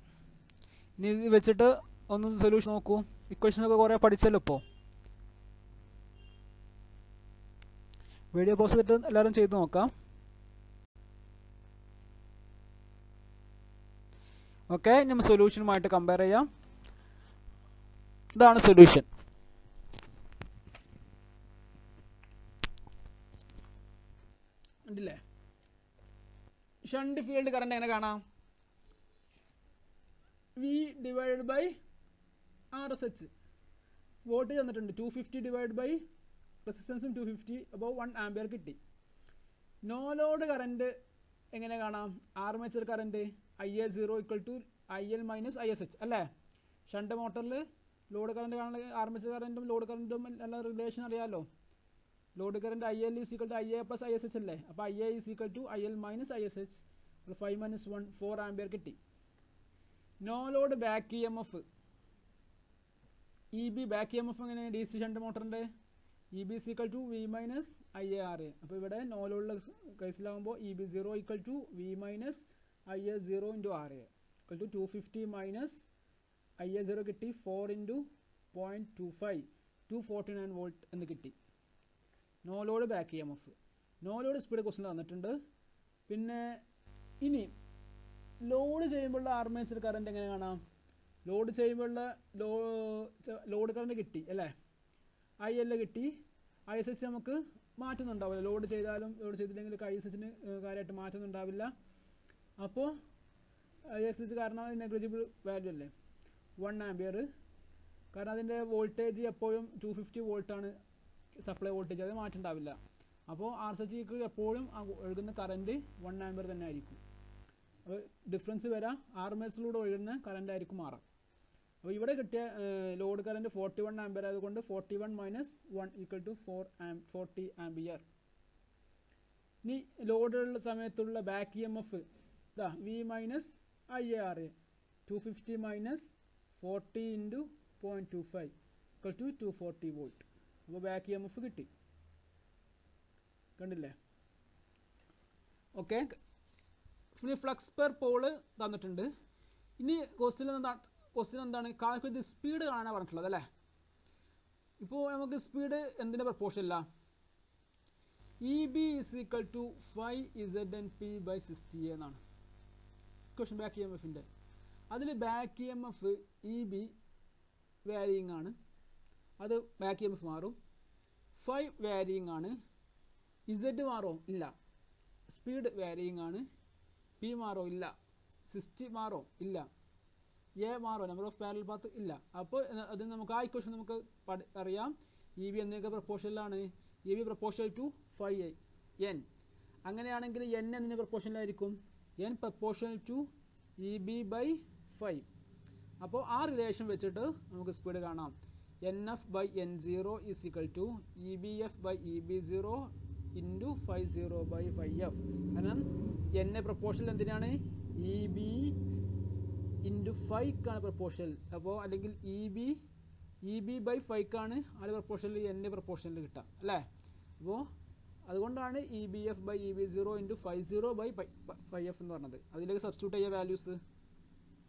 ഇനി ഇത് വെച്ചിട്ട് ഒന്ന് സൊല്യൂഷൻ നോക്കൂ. ഇക്വേഷനൊക്കെ കുറേ പഠിച്ചല്ലോ ഇപ്പോൾ. വീഡിയോ പോസ്റ്റ് ചെയ്തിട്ട് എല്ലാവരും ചെയ്ത് നോക്കാം. ഓക്കെ, നമ്മൾ സൊല്യൂഷനുമായിട്ട് കമ്പയർ ചെയ്യാം. ഇതാണ് സൊല്യൂഷൻ. ഉണ്ടല്ലേ? ഷണ്ട് ഫീൽഡ് കറണ്ട് എങ്ങനെ കാണാം? V divide by R S H. Voltage തന്നിട്ടുണ്ട് 250 ഡിവൈഡ് ബൈ റെസിസ്റ്റൻസും 250, അപ്പോൾ 1 ആംപിയർ കിട്ടി. നോ ലോഡ് കറണ്ട് എങ്ങനെ കാണാം? Armature current IA0 equal to IL minus ISH അല്ലേ? ഷണ്ട് മോട്ടറിൽ ലോഡ് കറണ്ട് കാണാൻ ആർമേച്ചർ കറണ്ടും ലോഡ് കറണ്ടും എല്ലാ റിലേഷൻ അറിയാമല്ലോ. Load current IL is equal to IA plus ISH അല്ലേ? അപ്പോൾ IA is equal to IL minus ISH. 5 minus 1 4 ampere കിട്ടി. No load back EMF EB back EMF എങ്ങനെ? DC ഷണ്ട് മോട്ടറിൻ്റെ EB is equal to V minus IARA. അപ്പോൾ ഇവിടെ no ലോഡിലെ കേസിലാകുമ്പോൾ EB0 equal to V minus IA0 into RA equal to 250 minus IA0 കിട്ടി 4 into 0.25 249 volt എന്ന് കിട്ടി. No load back EMF. No load speed question തന്നിട്ടുണ്ട്. പിന്നെ ഇനി ലോഡ് ചെയ്യുമ്പോഴുള്ള ആർമേച്ചർ കറണ്ട് എങ്ങനെ കാണാം? ലോഡ് ചെയ്യുമ്പോഴുള്ള ലോഡ് കറണ്ട് കിട്ടി അല്ലേ? IL കിട്ടി. ISH നമുക്ക് മാറ്റുന്നുണ്ടാവില്ല. ലോഡ് ചെയ്താലും ലോഡ് ചെയ്തില്ലെങ്കിലും ISHന് കാര്യമായിട്ട് മാറ്റുന്നുണ്ടാവില്ല. അപ്പോൾ ISH കാരണം നെഗ്ലിജിബിൾ വാല്യൂ അല്ലേ? 1 ആംപിയർ. കാരണം അതിൻ്റെ വോൾട്ടേജ് എപ്പോഴും 250 വോൾട്ടാണ് സപ്ലൈ വോൾട്ടേജ്, അത് മാറ്റുണ്ടാവില്ല. അപ്പോൾ RSHക്ക് എപ്പോഴും ഒഴുകുന്ന കറണ്ട് 1 ആംപിയർ തന്നെ ആയിരിക്കും. അപ്പോൾ ഡിഫറൻസ് വരാം, ആർമേച്ചറിലൂടെ ഒഴുകുന്ന കറണ്ട് ആയിരിക്കും മാറാം. അപ്പോൾ ഇവിടെ കിട്ടിയ ലോഡ് കറണ്ട് 41 ആംപിയർ ആയതുകൊണ്ട് 41 മൈനസ് 1 ഈക്വൽ ടു 40 ആംപിയർ. ഇനി ലോഡുള്ള സമയത്തുള്ള ബാക്ക് EMF ഇതാ V minus IARA 250 minus 40 into 0.25 equal to 240 volt. അപ്പോൾ ബാക്ക് EMF കിട്ടി. കണ്ടില്ലേ? ഓക്കെ, ഇനി ഫ്ലക്സ് പെർ പോള് തന്നിട്ടുണ്ട്. ഇനി ക്വസ്റ്റ്യൻ എന്താണ്? കാൽക്കുലേറ്റ് സ്പീഡ് കാണാനാണ് പറഞ്ഞിട്ടുള്ളത് അല്ലേ? ഇപ്പോൾ നമുക്ക് സ്പീഡ് എന്തിൻ്റെ പ്രപ്പോർഷനില്ല? EB is equal to 5ZNP/60 എന്നാണ് ക്വസ്റ്റ്യൻ ബാക്ക് EMFൻ്റെ. അതിൽ ബാക്ക് EMF EB വാരിയിങ് ആണ്, അത് ബാക്ക് EMF മാറും. 5 വാരിയിങ് ആണ്. Z മാറോ? ഇല്ല. സ്പീഡ് വാരിയിങ് ആണ്. P മാറോ? ഇല്ല. 60 മാറോ? ഇല്ല. A മാറോ? Number of parallel path? ഇല്ല. അപ്പോൾ അതിന് നമുക്ക് ആ ഇക്വേഷൻ നമുക്ക് അറിയാം. EB എന്നൊക്കെ പ്രപ്പോർഷനിലാണ്. EB proportional to 5N. അങ്ങനെയാണെങ്കിൽ N എന്നതിന് പ്രപ്പോർഷനിലായിരിക്കും. N proportional to EB/5. അപ്പോൾ ആ റിലേഷൻ വെച്ചിട്ട് നമുക്ക് സ്പീഡ് കാണാം. NF/N0 is equal to EBF/EB0 into 50/5F. കാരണം N പ്രപ്പോർഷണൽ എന്തിനാണ്? EB ഇൻറ്റു 5ക്കാണ് പ്രപ്പോർഷണൽ. അപ്പോൾ അല്ലെങ്കിൽ EB/5ക്കാണ് ആര് പ്രപ്പോർഷണൽ? N പ്രപ്പോർഷണൽ കിട്ടുക അല്ലേ? അപ്പോൾ അതുകൊണ്ടാണ് EBF/EB0 ഇൻറ്റു 50/5F എന്ന് പറഞ്ഞത്. അതിലേക്ക് സബ്സ്റ്റിറ്റ്യൂട്ട് ചെയ്യുക values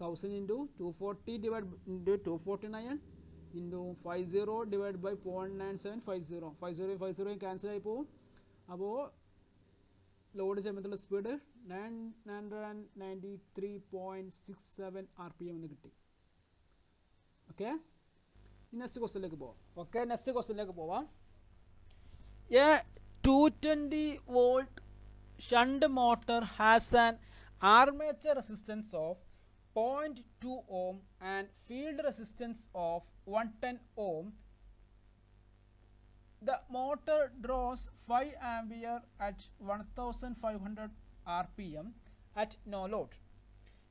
1000 into 240 divide into 249 into 50 divide by 0.9750. 50 cancel ആയി പോകും. അപ്പോൾ ലോഡ് ചെയ്യുമ്പോഴത്തുള്ള സ്പീഡ് 993.67 RPM എന്ന് കിട്ടി. ഓക്കെ, നെക്സ്റ്റ് ക്വസ്റ്റ്യനിലേക്ക് പോവാം. A 220 volt shunt motor has an armature resistance of 0.2 ohm and field resistance of 110 ohm. The motor draws 5 ampere at 1500 RPM at no load.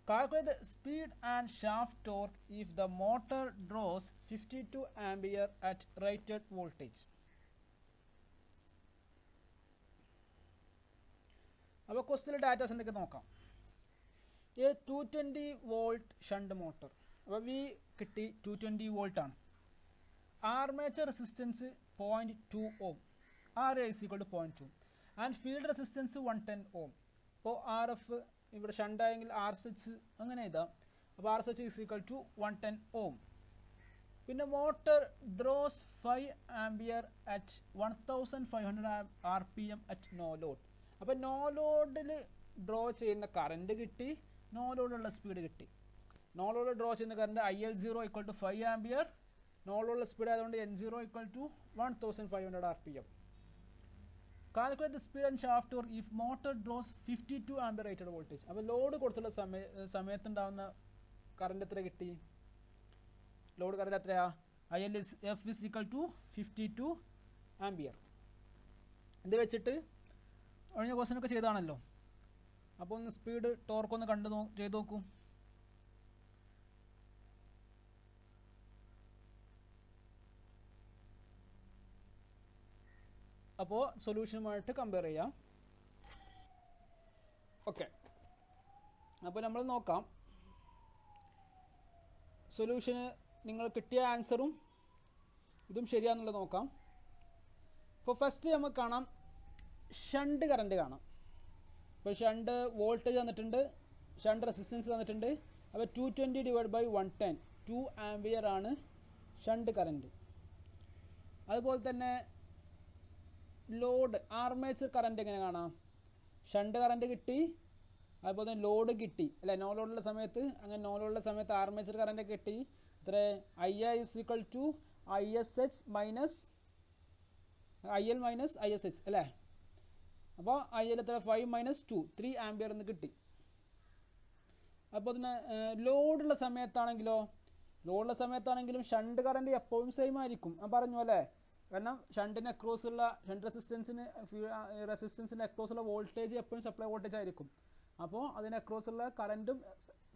Calculate the speed and shaft torque if the motor draws 52 ampere at rated voltage. അപ്പോൾ ക്വസ്റ്റ്യനിലെ datas എന്തൊക്കെ നോക്കാം. A 220 volt shunt motor. അപ്പോൾ V കിട്ടി 220 വോൾട്ടാണ്. armature resistance 0.2 ohm, RA is equal to 0.2 and field resistance 110 ohm. അപ്പോൾ RF ഇവിടെ ഷണ്ടായെങ്കിൽ RSH അങ്ങനെ എഴുതാം. അപ്പോൾ RSH is equal to 110 ohm. പിന്നെ motor draws 5 ampere at 1500 RPM at no load. അപ്പോൾ no ലോഡിൽ ഡ്രോ ചെയ്യുന്ന കറണ്ട് കിട്ടി, നോ ലോഡുള്ള സ്പീഡ് കിട്ടി. നോ ലോഡ് ഡ്രോ ചെയ്യുന്ന current IL0 equal to 5 ampere, no ലോഡുള്ള സ്പീഡ് ആയതുകൊണ്ട് N0 equal to 1500 RPM. Calculate the speed and shaft torque if motor draws 52 ampere rated voltage. അപ്പോൾ load കൊടുത്തുള്ള സമയത്തുണ്ടാകുന്ന കറണ്ട് എത്ര കിട്ടി? ലോഡ് കറണ്ട് എത്രയാ? ILF is equal to 52 ampere. ഇത് വെച്ചിട്ട് കഴിഞ്ഞ ക്വസ്റ്റ്യനൊക്കെ ചെയ്താണല്ലോ. അപ്പോൾ ഒന്ന് സ്പീഡ് ടോർക്ക് ഒന്ന് ചെയ്ത് നോക്കൂ. അപ്പോൾ സൊല്യൂഷനുമായിട്ട് കമ്പയർ ചെയ്യാം. ഓക്കെ, അപ്പോൾ നമ്മൾ നോക്കാം സൊല്യൂഷന്. നിങ്ങൾ കിട്ടിയ ആൻസറും ഇതും ശരിയാണെന്നുള്ളത് നോക്കാം. ഇപ്പോൾ ഫസ്റ്റ് നമുക്ക് കാണാം ഷണ്ട് കറണ്ട് കാണാം. ഇപ്പോൾ ഷണ്ട് വോൾട്ടേജ് തന്നിട്ടുണ്ട്, ഷണ്ട് റെസിസ്റ്റൻസ് തന്നിട്ടുണ്ട്. അപ്പോൾ 220 ഡിവൈഡ് ബൈ 110 2 ആംപിയർ ആണ് ഷണ്ട് കറണ്ട്. അതുപോലെ തന്നെ ലോഡ് ആർമേച്ചർ കറണ്ട് എങ്ങനെ കാണാം? ഷണ്ട് കറണ്ട് കിട്ടി, അതുപോലെ തന്നെ ലോഡ് കിട്ടി അല്ലേ? നോ ലോഡുള്ള സമയത്ത്, അങ്ങനെ നോ ലോഡുള്ള സമയത്ത് ആർമേച്ചർ കറണ്ട് കിട്ടി. എത്ര? IA is equal to ISH minus IL minus ISH അല്ലേ? അപ്പോൾ IL എത്ര? 5 മൈനസ് 2 3 ആംപിയർ എന്ന് കിട്ടി. അപ്പോൾ തന്നെ ലോഡുള്ള സമയത്താണെങ്കിലും ഷണ്ട് കറണ്ട് എപ്പോഴും സെയിം ആയിരിക്കും. ഞാൻ പറഞ്ഞു അല്ലേ? കാരണം ഷണ്ടിന് അക്രോസുള്ള ഷണ്ട് റെസിസ്റ്റൻസിന് അക്രോസുള്ള വോൾട്ടേജ് എപ്പോഴും സപ്ലൈ വോൾട്ടേജ് ആയിരിക്കും. അപ്പോൾ അതിന് അക്രോസുള്ള കറൻറ്റും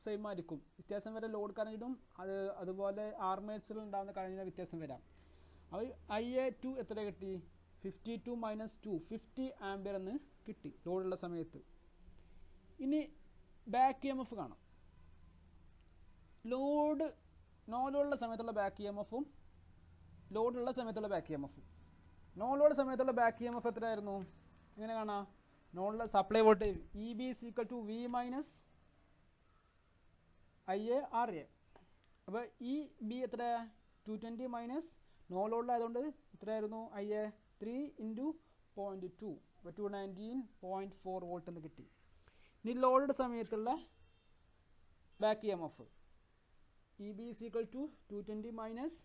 സെയിം ആയിരിക്കും. വ്യത്യാസം വരെ ലോഡ് കറൻറ്റിനും അതുപോലെ ആർമേച്ചറിൽ ഉണ്ടാകുന്ന കറൻറ്റിന് വ്യത്യാസം വരാം. അപ്പോൾ IA2 എത്ര കിട്ടി? 52 മൈനസ് 2 50 ആംപിയർ എന്ന് കിട്ടി ലോഡുള്ള സമയത്ത്. ഇനി ബാക്ക് EMF കാണാം. ലോഡ് നോ ലോഡുള്ള സമയത്തുള്ള ബാക്ക് EMFും ലോഡുള്ള സമയത്തുള്ള ബാക്ക് EMFും. നോ ലോഡ് സമയത്തുള്ള ബാക്ക് EMF എത്രയായിരുന്നു? എങ്ങനെ കാണാം? നോഡുള്ള supply voltage EB is equal to V minus IA RA. അപ്പോൾ EB എത്ര? 220 മൈനസ് നോ ലോഡിലായതുകൊണ്ട് എത്രയായിരുന്നു? IA 3 × 0.2 അപ്പോൾ 219.4 വോൾട്ട് എന്ന് കിട്ടി. ഇനി ലോഡ് സമയത്തുള്ള back EMF EB is equal to 220 minus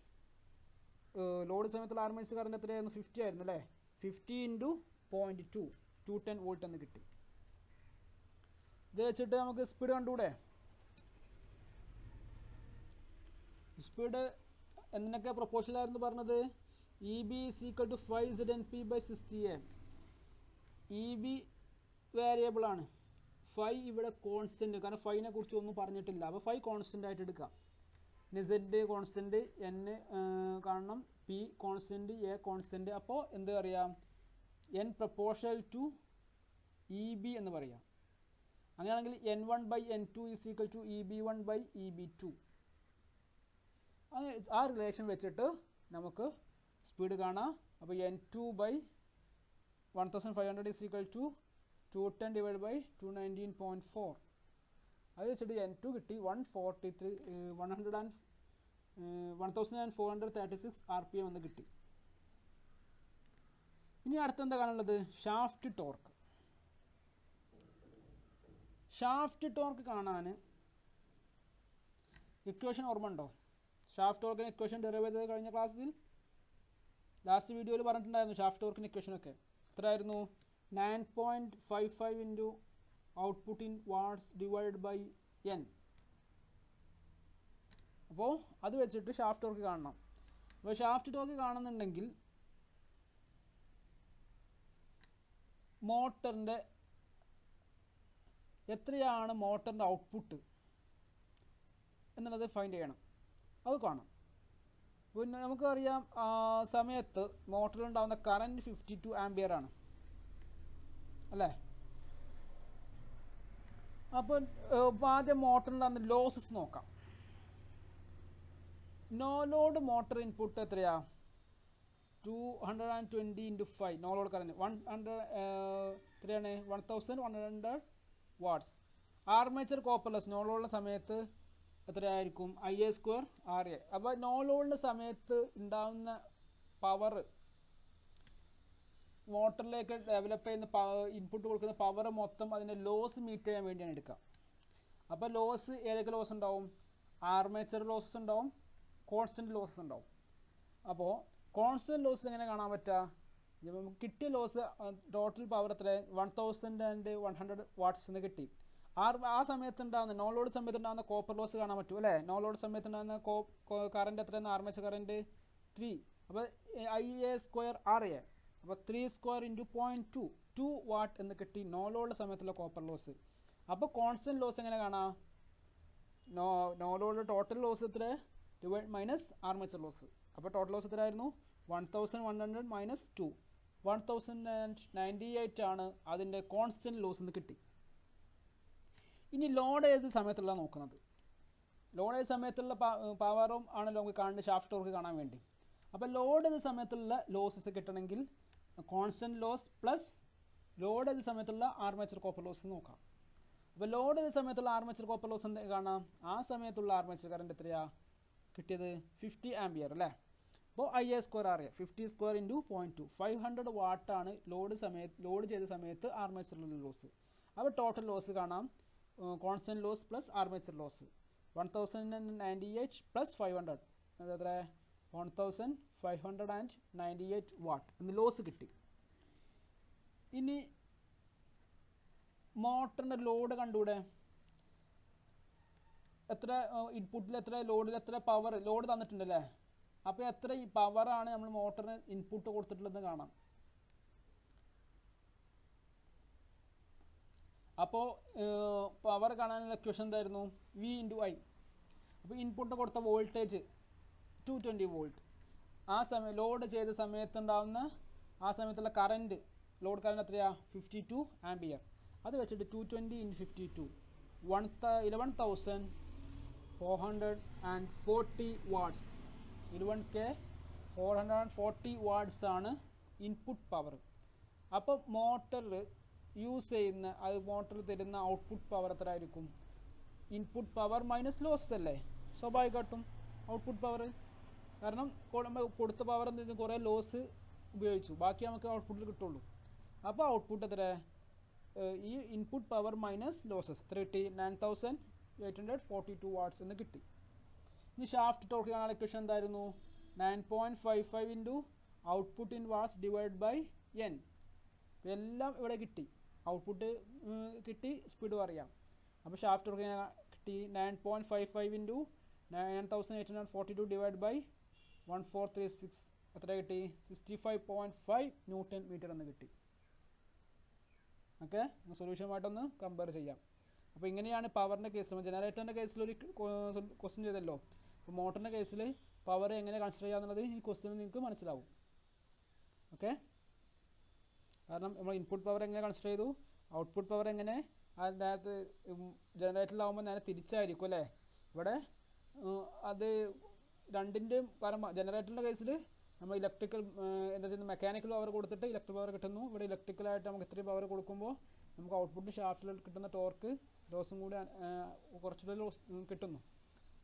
load സമയത്തുള്ള ആർമേച്ചർ കറണ്ട് എത്രയായിരുന്നു? 50 ആയിരുന്നു അല്ലേ? 50 × 0.2 210 വോൾട്ട് എന്ന് കിട്ടി. ഇത് വെച്ചിട്ട് നമുക്ക് സ്പീഡ് കണ്ടുകൂടെ? സ്പീഡ് എന്നൊക്കെ പ്രൊപ്പോഷനിലായിരുന്നു പറഞ്ഞത്? EB is equal to 5 ZNP by 60A. EB variable ആണ്, 5 ഇവിടെ കോൺസ്റ്റൻറ്റ്, കാരണം 5നെ കുറിച്ച് ഒന്നും പറഞ്ഞിട്ടില്ല. അപ്പോൾ 5 കോൺസ്റ്റൻ്റ് ആയിട്ട് എടുക്കാം. ഇനി Z കോൺസ്റ്റൻറ്റ്, N കാണണം, P കോൺസ്റ്റൻറ്റ്, A കോൺസ്റ്റൻറ്റ്. അപ്പോൾ എന്ത് അറിയാം? N പ്രപ്പോർഷണൽ ടു EB എന്ന് പറയാം. അങ്ങനെയാണെങ്കിൽ N1 by N2 is equal to EB1 by EB2. ആ റിലേഷൻ വെച്ചിട്ട് നമുക്ക് സ്പീഡ് കാണാം. അപ്പോൾ N2 by 1500 is equal to 210 divided by 219.4. അത് വെച്ചിട്ട് N2 കിട്ടി 1436 RPM എന്ന് കിട്ടി. ഇനി അടുത്തെന്താ കാണുള്ളത്? Shaft torque. ഷാഫ്റ്റ് ടോർക്ക് കാണാൻ ഇക്വേഷൻ ഓർമ്മ ഉണ്ടോ? ഷാഫ്റ്റ് ടോർക്കിന് ഇക്വേഷൻ ഡെറിവ് ചെയ്തത് കഴിഞ്ഞ ക്ലാസ്സിൽ ലാസ്റ്റ് വീഡിയോയിൽ പറഞ്ഞിട്ടുണ്ടായിരുന്നു. ഷാഫ്റ്റ് ടോർക്കിന് ഇക്വേഷനൊക്കെ എത്രയായിരുന്നു? 9.55 × output in watts divide by N. അപ്പോൾ അത് വെച്ചിട്ട് ഷാഫ്റ്റ് ടോർക്ക് കാണണം. അപ്പോൾ ഷാഫ്റ്റ് ടോർക്ക് കാണുന്നുണ്ടെങ്കിൽ മോട്ടറിൻ്റെ എത്രയാണ് മോട്ടറിൻ്റെ ഔട്ട്പുട്ട് എന്നുള്ളത് ഫൈൻഡ് ചെയ്യണം. അത് കാണാം. പിന്നെ നമുക്കറിയാം സമയത്ത് മോട്ടറിലുണ്ടാകുന്ന കറൻറ്റ് 52 ആംപിയർ ആണ് അല്ലേ? അപ്പോൾ ആദ്യം മോട്ടറിലുണ്ടാകുന്ന ലോസസ് നോക്കാം. നോ ലോഡ് മോട്ടർ ഇൻപുട്ട് എത്രയാ 220 into 5 നോ ലോഡ് കറണ്ട് 100 എത്രയാണ് 1100 വാട്ട്സ്. ആർമേച്ചർ കോപ്പർലെസ് നോ ലോഡിൻ്റെ സമയത്ത് എത്രയായിരിക്കും IA². RA. അപ്പോൾ നോ ലോഡിൻ്റെ സമയത്ത് ഉണ്ടാകുന്ന പവർ മോട്ടറിലേക്ക് ഡെവലപ്പ് ചെയ്യുന്ന ഇൻപുട്ട് കൊടുക്കുന്ന പവർ മൊത്തം അതിൻ്റെ ലോസ് മീറ്റ് ചെയ്യാൻ വേണ്ടിയാണ് എടുക്കുക. അപ്പോൾ ലോസ് ഏതൊക്കെ ലോസ് ഉണ്ടാവും? ആർമേച്ചർ ലോസസ് ഉണ്ടാവും, കോൺസ്റ്റൻറ്റ് ലോസസ് ഉണ്ടാവും. അപ്പോൾ കോൺസ്റ്റൻറ്റ് ലോസ് എങ്ങനെ കാണാൻ പറ്റുക? നമുക്ക് കിട്ടിയ ലോസ് ടോട്ടൽ പവർ എത്ര 1100 വാട്ട്സ് എന്ന് കിട്ടി. ആ സമയത്ത് ഉണ്ടാകുന്ന നോ ലോഡ് സമയത്ത് ഉണ്ടാകുന്ന കോപ്പർ ലോസ് കാണാൻ പറ്റും അല്ലേ? നോ ലോഡ് സമയത്ത് ഉണ്ടാകുന്ന കറണ്ട് എത്രയാണ്? Armature current 3. അപ്പോൾ IA² RA. അപ്പോൾ 3² into 0.2 2 വാട്ട് എന്ന് കിട്ടി നോ ലോഡ് സമയത്തുള്ള കോപ്പർ ലോസ്. അപ്പോൾ കോൺസ്റ്റൻറ്റ് ലോസ് എങ്ങനെ കാണാം? നോ ലോഡ് ടോട്ടൽ ലോസ് എത്ര ഡിവൈഡ് മൈനസ് ആർമേച്ചർ ലോസ്. അപ്പോൾ ടോട്ടൽ ലോസ് എത്രയായിരുന്നു? 1100 മൈനസ് 2 1098 ആണ് അതിൻ്റെ കോൺസ്റ്റൻറ്റ് ലോസ് എന്ന് കിട്ടി. ഇനി ലോഡ് ഏത് സമയത്തുള്ള നോക്കുന്നത്? ലോഡ് ഏത് സമയത്തുള്ള പവറും ആണല്ലോ നമുക്ക് കാണേണ്ടത് ഷാഫ്റ്റ് ടോർക്ക് കാണാൻ വേണ്ടി. അപ്പോൾ ലോഡ് ഏത് സമയത്തുള്ള ലോസസ് കിട്ടണമെങ്കിൽ കോൺസ്റ്റൻറ്റ് ലോസ് പ്ലസ് ലോഡ് ഏത് സമയത്തുള്ള ആർമേച്ചർ കോപ്പർ ലോസ് നോക്കാം. അപ്പോൾ ലോഡ് ഏത് സമയത്തുള്ള ആർമേച്ചർ കോപ്പർ ലോസ് എന്ത് കാണാം? ആ സമയത്തുള്ള ആർമേച്ചർ കറണ്ട് എത്രയാ കിട്ടിയത്? 50 ആംപിയർ അല്ലേ? അപ്പോൾ IA² RA 50² into 0.2 500 വാട്ടാണ് ലോഡ് ചെയ്ത സമയത്ത് ആർമേച്ചറിലുള്ള ലോസ്. അപ്പോൾ ടോട്ടൽ ലോസ് കാണാം constant loss plus armature loss 1098 plus 500 അതെത്ര 1598 വാട്ട് എന്ന് ലോസ് കിട്ടി. ഇനി മോട്ടറിൻ്റെ ലോഡ് കണ്ടൂടെ? എത്ര ഇൻപുട്ടിൽ എത്ര ലോഡിൽ എത്ര പവർ ലോഡ് തന്നിട്ടുണ്ടല്ലേ? അപ്പോൾ എത്ര ഈ പവറാണ് നമ്മൾ മോട്ടറിന് ഇൻപുട്ട് കൊടുത്തിട്ടുള്ളതെന്ന് കാണാം. അപ്പോൾ പവർ കാണാനുള്ള ഇക്വേഷൻ എന്തായിരുന്നു? V into I. അപ്പോൾ ഇൻപുട്ട് കൊടുത്ത വോൾട്ടേജ് 220 വോൾട്ട്. ആ സമയം ലോഡ് ചെയ്ത സമയത്തുണ്ടാകുന്ന ആ സമയത്തുള്ള കറണ്ട് ലോഡ് കറണ്ട് എത്രയാ 52 ആംപിയർ. അത് വെച്ചിട്ട് 220 into 52 11,440 വാട്ട്സ് 11K440 വാട്ട്സ് ആണ് ഇൻപുട്ട് പവർ. അപ്പോൾ മോട്ടറിൽ യൂസ് ചെയ്യുന്ന അത് മോട്ടറിൽ തരുന്ന ഔട്ട്പുട്ട് പവർ എത്ര ആയിരിക്കും? ഇൻപുട്ട് പവർ മൈനസ് ലോസ് അല്ലേ? സ്വാഭാവികമായിട്ടും ഔട്ട്പുട്ട് പവർ. കാരണം കൊടുത്ത പവർ എന്തെങ്കിലും കുറേ ലോസ് ഉപയോഗിച്ചു, ബാക്കി നമുക്ക് ഔട്ട്പുട്ടിൽ കിട്ടുള്ളൂ. അപ്പോൾ ഔട്ട്പുട്ട് എത്ര? ഈ ഇൻപുട്ട് പവർ മൈനസ് ലോസസ് എത്ര കിട്ടി? 9842 വാട്ട്സ് എന്ന് കിട്ടി. ഇനി ഷാഫ്റ്റ് ടോർക്ക് കാണാൻ ഇക്വേഷൻ എന്തായിരുന്നു? 9.55 into output in watts divide by N. എല്ലാം ഇവിടെ കിട്ടി, ഔട്ട്പുട്ട് കിട്ടി, സ്പീഡും അറിയാം. അപ്പോൾ ഷാഫ്റ്റ് ടോർക്ക് കിട്ടി 9.55 ഇൻറ്റു 9842 ഡിവൈഡ് ബൈ 1436 എത്ര കിട്ടി? 65.5 ന്യൂട്ടൺ മീറ്റർ എന്ന് കിട്ടി. ഓക്കെ, സൊല്യൂഷനുമായിട്ടൊന്ന് കമ്പയർ ചെയ്യാം. അപ്പോൾ ഇങ്ങനെയാണ് പവറിൻ്റെ കേസ്. ജനറേറ്ററിൻ്റെ കേസിൽ ഒരു ക്വസ്റ്റ്യൻ ചെയ്തല്ലോ. അപ്പോൾ മോട്ടറിൻ്റെ കേസിൽ പവർ എങ്ങനെ കൺസിഡർ ചെയ്യാന്നുള്ളത് ഈ ക്വസ്റ്റ്യനിൽ നിങ്ങൾക്ക് മനസ്സിലാവും. ഓക്കെ, കാരണം നമ്മൾ ഇൻപുട്ട് പവർ എങ്ങനെ കൺസിഡർ ചെയ്തു, ഔട്ട്പുട്ട് പവർ എങ്ങനെ അതിനകത്ത് ജനറേറ്ററിലാവുമ്പോൾ നേരെ തിരിച്ചായിരിക്കും അല്ലേ? ഇവിടെ അത് രണ്ടിൻ്റെയും കാരണം ജനറേറ്ററിൻ്റെ കേസിൽ നമ്മൾ ഇലക്ട്രിക്കൽ എന്താ ചെയ്യുന്നത് മെക്കാനിക്കൽ പവർ കൊടുത്തിട്ട് ഇലക്ട്രിക് പവർ കിട്ടുന്നു. ഇവിടെ ഇലക്ട്രിക്കലായിട്ട് നമുക്ക് ഇത്രയും പവർ കൊടുക്കുമ്പോൾ നമുക്ക് ഔട്ട്പുട്ട് ഷാഫ്റ്റിൽ കിട്ടുന്ന ടോർക്ക് ലോസും കൂടി കുറച്ചുകൂടി ലോസ് കിട്ടുന്നു.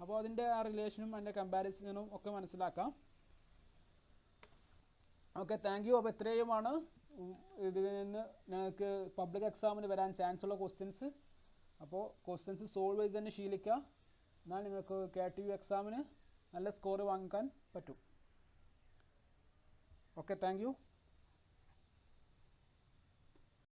അപ്പോൾ അതിൻ്റെ ആ റിലേഷനും അതിൻ്റെ കമ്പാരിസണും ഒക്കെ മനസ്സിലാക്കാം. Okay, thank you. അപ്പോൾ ഇത്രയുമാണ് ഇതിൽ നിന്ന് ഞങ്ങൾക്ക് പബ്ലിക് എക്സാമിന് വരാൻ ചാൻസ് ഉള്ള ക്വസ്റ്റ്യൻസ്. അപ്പോൾ ക്വസ്റ്റ്യൻസ് സോൾവ് ചെയ്ത് തന്നെ ശീലിക്കുക. എന്നാൽ നിങ്ങൾക്ക് KTU എക്സാമിന് നല്ല സ്കോർ വാങ്ങിക്കാൻ പറ്റും. Okay, thank you.